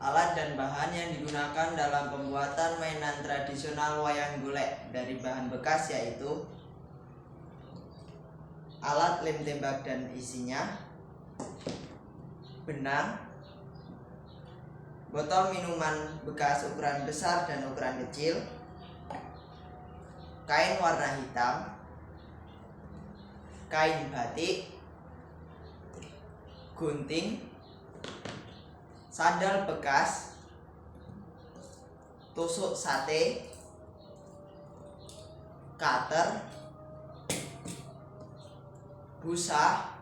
Alat dan bahan yang digunakan dalam pembuatan mainan tradisional wayang golek dari bahan bekas yaitu alat lem tembak dan isinya, benang, botol minuman bekas ukuran besar dan ukuran kecil, kain warna hitam, kain batik, gunting, sandal bekas, tusuk sate, cutter, busa,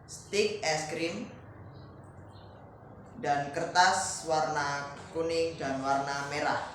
stik es krim, dan kertas warna kuning dan warna merah.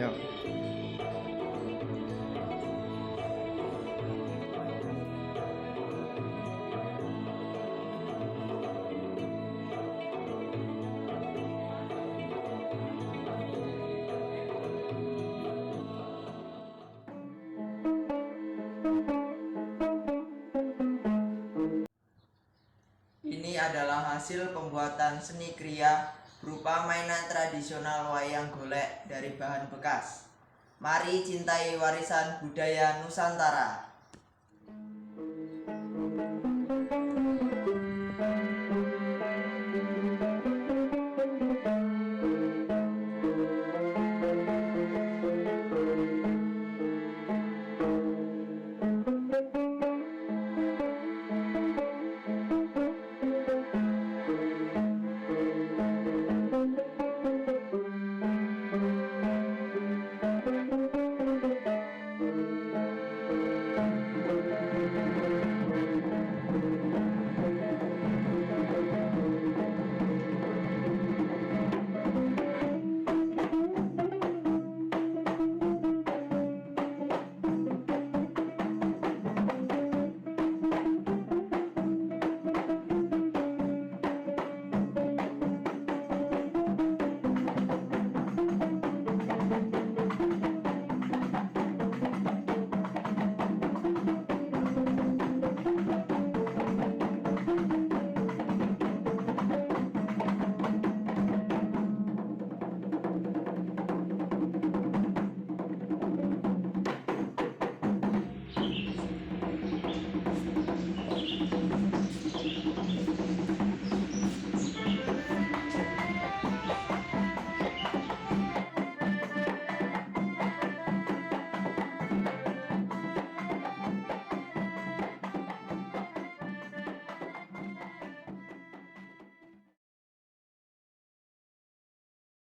Yuk. Ini adalah hasil pembuatan seni kriya berupa mainan tradisional wayang golek dari bahan bekas. Mari cintai warisan budaya Nusantara.